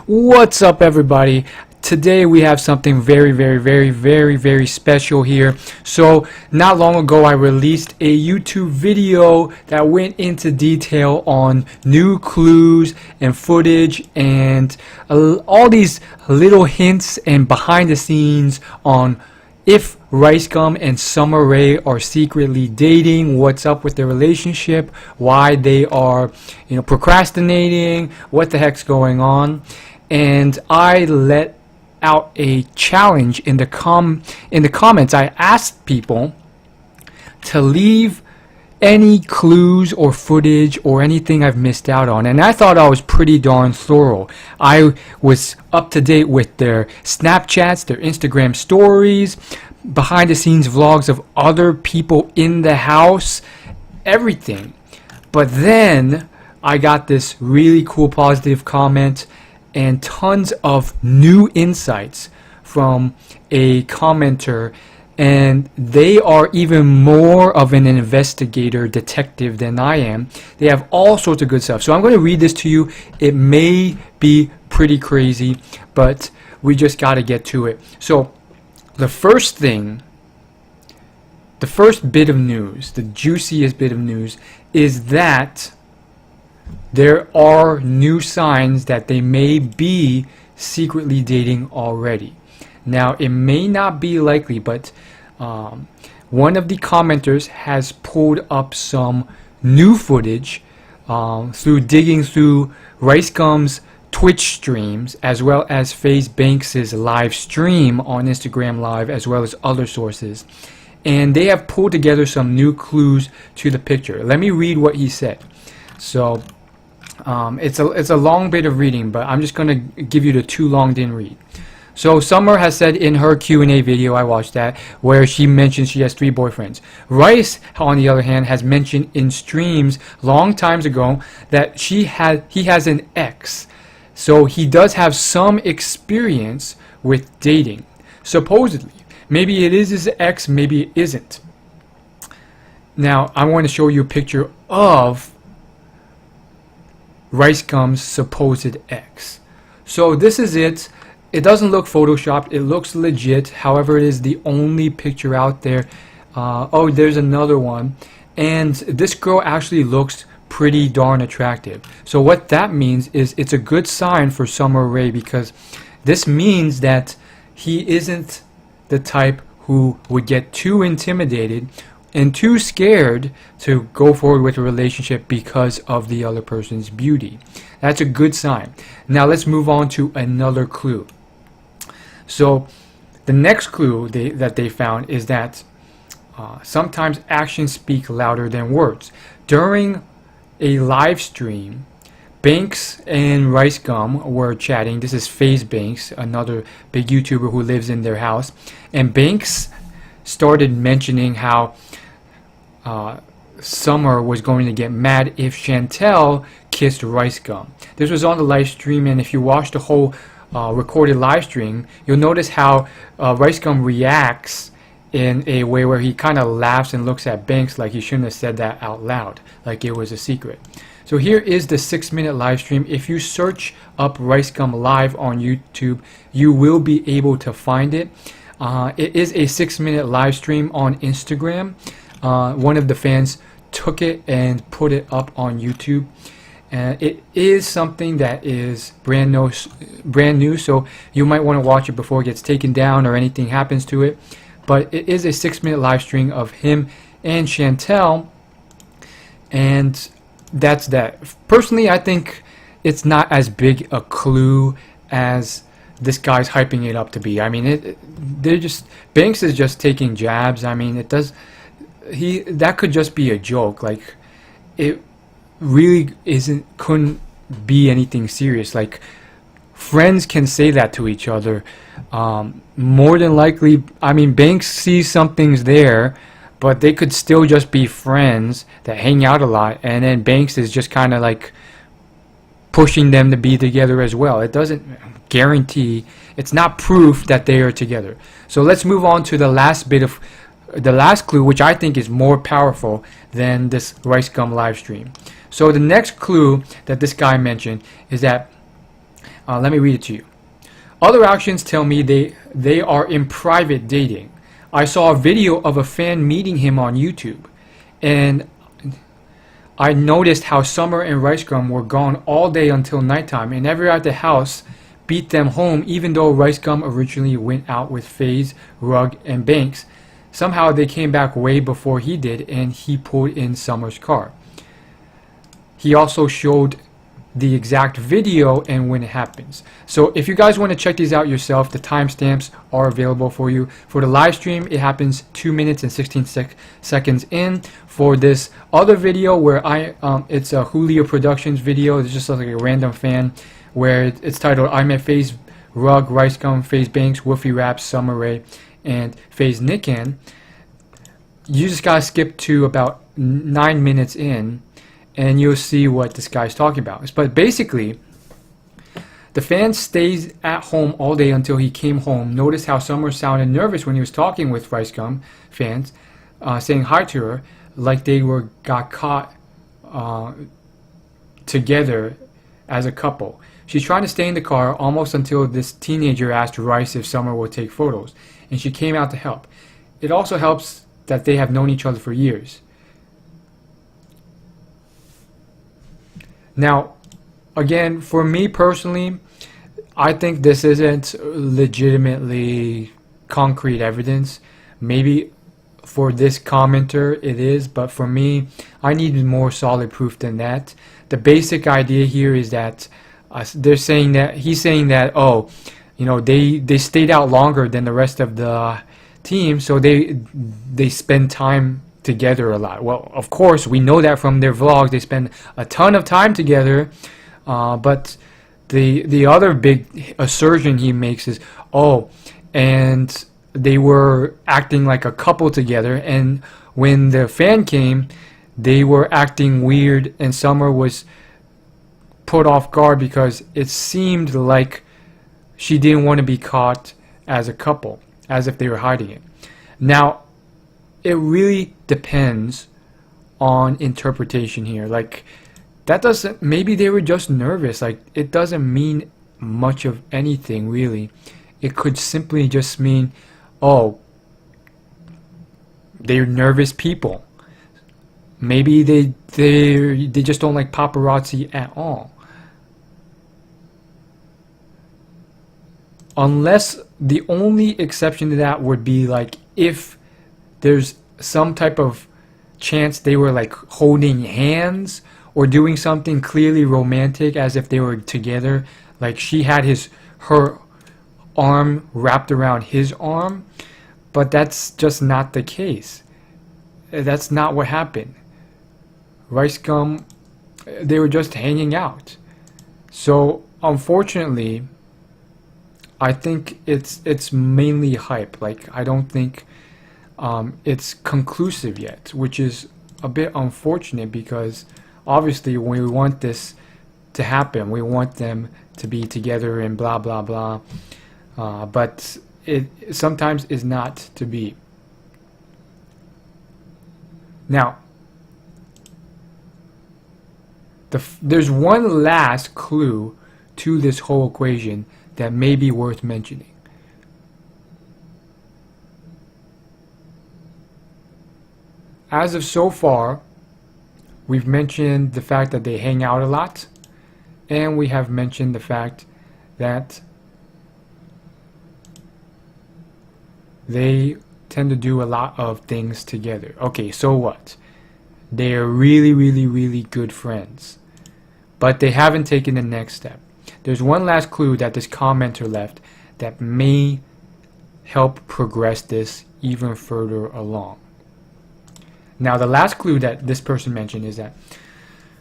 What's up, everybody? Today we have something very special here. So not long ago I released a YouTube video that went into detail on new clues and footage and all these little hints and behind the scenes on if RiceGum and Sommer are secretly dating, what's up with their relationship, why they are procrastinating, what the heck's going on. And I let out a challenge in the comments. I asked people to leave any clues or footage or anything I've missed out on, and I thought I was pretty darn thorough. I was up to date with their Snapchats, their Instagram stories, behind the scenes vlogs of other people in the house, everything. But then I got this really cool positive comment and tons of new insights from a commenter, and they are even more of an investigator detective than I am. They have all sorts of good stuff. So I'm going to read this to you. It may be pretty crazy, but we just got to get to it. So the first thing, the first bit of news, the juiciest bit of news, is that there are new signs that they may be secretly dating already. Now, it may not be likely, but one of the commenters has pulled up some new footage through digging through RiceGum's Twitch streams, as well as FaZe Banks' live stream on Instagram Live, as well as other sources. And they have pulled together some new clues to the picture. Let me read what he said. So it's a long bit of reading, but I'm just going to give you the too long didn't read. So Sommer has said in her Q&A video, I watched that, where she mentions she has 3 boyfriends. Rice, on the other hand, has mentioned in streams long times ago that he has an ex. So he does have some experience with dating, supposedly. Maybe it is his ex, maybe it isn't. Now, I want to show you a picture of RiceGum's supposed ex. So this is it. It doesn't look photoshopped. It looks legit. However, it is the only picture out there. Oh, there's another one. And this girl actually looks pretty darn attractive. So what that means is it's a good sign for Sommer Ray, because this means that he isn't the type who would get too intimidated and too scared to go forward with a relationship because of the other person's beauty. That's a good sign. Now let's move on to another clue. So the next clue that they found is that sometimes actions speak louder than words. During a live stream, Banks and RiceGum were chatting. This is FaZe Banks, another big YouTuber who lives in their house. And Banks started mentioning how Sommer was going to get mad if Chantel kissed RiceGum. This was on the live stream, and if you watch the whole recorded live stream, you'll notice how RiceGum reacts in a way where he kind of laughs and looks at Banks like he shouldn't have said that out loud, like it was a secret. So here is the 6-minute live stream. If you search up RiceGum Live on YouTube, you will be able to find it. It is a 6-minute live stream on Instagram. One of the fans took it and put it up on YouTube. It is something that is brand new, so you might want to watch it before it gets taken down or anything happens to it. But it is a 6-minute live stream of him and Chantel, and that's that. Personally, I think it's not as big a clue as this guy's hyping it up to be. I mean, Banks is just taking jabs. I mean, that could just be a joke. Like, it really couldn't be anything serious. Like, friends can say that to each other. More than likely, I mean, Banks sees something's there, but they could still just be friends that hang out a lot, and then Banks is just kind of like pushing them to be together as well. It doesn't guarantee, it's not proof that they are together. So let's move on to the last clue, which I think is more powerful than this RiceGum live stream. So the next clue that this guy mentioned is that Let me read it to you. Other actions tell me they are in private dating. I saw a video of a fan meeting him on YouTube, and I noticed how Sommer and RiceGum were gone all day until nighttime, and never at the house beat them home, even though RiceGum originally went out with FaZe, Rug, and Banks. Somehow they came back way before he did, and he pulled in Sommer's car. He also showed the exact video and when it happens. So if you guys want to check these out yourself, the timestamps are available for you. For the live stream, it happens 2 minutes and 16 seconds in. For this other video where it's a Julio Productions video, it's just like a random fan, where it's titled I Met FaZe, Rug, RiceGum, FaZe Banks, Woofy Raps, Summer Rae, and FaZe Nikan. You just gotta skip to about 9 minutes in, and you'll see what this guy's talking about. But basically, the fan stays at home all day until he came home. Notice how Summer sounded nervous when he was talking with RiceGum fans, saying hi to her, like they got caught together as a couple. She's trying to stay in the car almost until this teenager asked Rice if Summer will take photos, and she came out to help. It also helps that they have known each other for years. Now, again, for me personally, I think this isn't legitimately concrete evidence. Maybe for this commenter it is, but for me, I needed more solid proof than that. The basic idea here is that he's saying that, oh, you know, they stayed out longer than the rest of the team, so they spend time together a lot. Well, of course, we know that from their vlogs. They spend a ton of time together, but the other big assertion he makes is, oh, and they were acting like a couple together, and when the fan came, they were acting weird, and Summer was put off guard because it seemed like she didn't want to be caught as a couple, as if they were hiding it. Now, it really depends on interpretation here. Like, that doesn't, maybe they were just nervous. Like, it doesn't mean much of anything really. It could simply just mean, oh, they're nervous people. Maybe they just don't like paparazzi at all. Unless the only exception to that would be like if there's some type of chance they were like holding hands or doing something clearly romantic as if they were together, like she had her arm wrapped around his arm, but that's just not the case. That's not what happened. RiceGum, they were just hanging out. So unfortunately, I think it's mainly hype. Like, I don't think it's conclusive yet, which is a bit unfortunate because obviously we want this to happen. We want them to be together and blah blah blah, but it sometimes is not to be. Now, there's one last clue to this whole equation that may be worth mentioning. As of so far, we've mentioned the fact that they hang out a lot, and we have mentioned the fact that they tend to do a lot of things together. Okay, so what? They are really, really, really good friends, but they haven't taken the next step. There's one last clue that this commenter left that may help progress this even further along. Now, the last clue that this person mentioned is that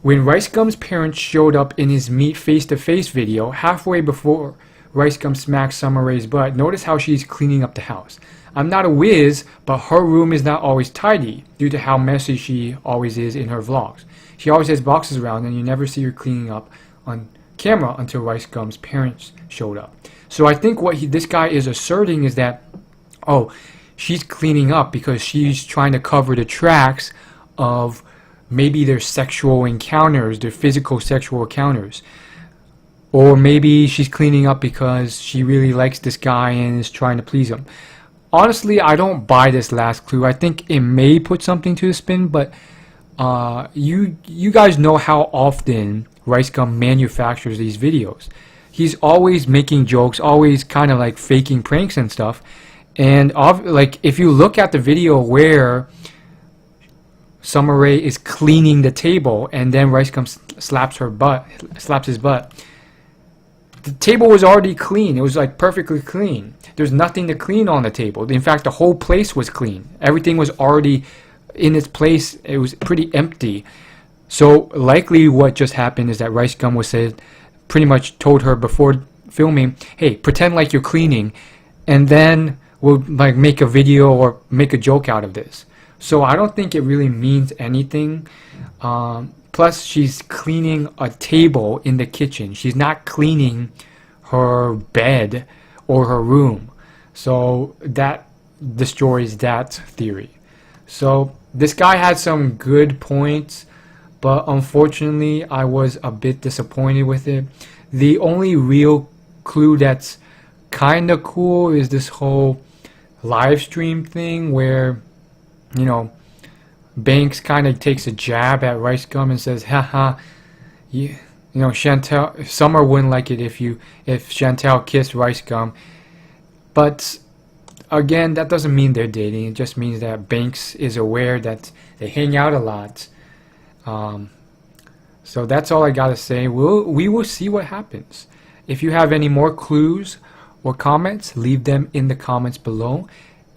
when RiceGum's parents showed up in his Meet Face-to-Face video, halfway before RiceGum smacks Summer Rae's butt, notice how she's cleaning up the house. I'm not a whiz, but her room is not always tidy due to how messy she always is in her vlogs. She always has boxes around, and you never see her cleaning up on camera until RiceGum's parents showed up. So I think what this guy is asserting is that, oh, she's cleaning up because she's trying to cover the tracks of maybe their sexual encounters, their physical sexual encounters. Or maybe she's cleaning up because she really likes this guy and is trying to please him. Honestly, I don't buy this last clue. I think it may put something to the spin, but you guys know how often RiceGum manufactures these videos. He's always making jokes, always kind of like faking pranks and stuff. And like if you look at the video where Summer Rae is cleaning the table and then RiceGum slaps his butt. The table was already clean. It was like perfectly clean. There's nothing to clean on the table. In fact, the whole place was clean. Everything was already in its place. It was pretty empty. So likely what just happened is that RiceGum was said, pretty much told her before filming, hey, pretend like you're cleaning, and then we'll like make a video or make a joke out of this. So I don't think it really means anything. Plus, she's cleaning a table in the kitchen. She's not cleaning her bed or her room. So that destroys that theory. So this guy had some good points, but unfortunately, I was a bit disappointed with it. The only real clue that's kind of cool is this whole live stream thing where, you know, Banks kind of takes a jab at RiceGum and says, haha, you know, Chantel, Summer wouldn't like it if Chantel kissed RiceGum. But again, that doesn't mean they're dating. It just means that Banks is aware that they hang out a lot. So that's all I gotta say. We will see what happens. If you have any more clues or comments, leave them in the comments below,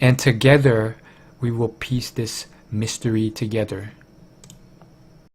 and together we will piece this mystery together.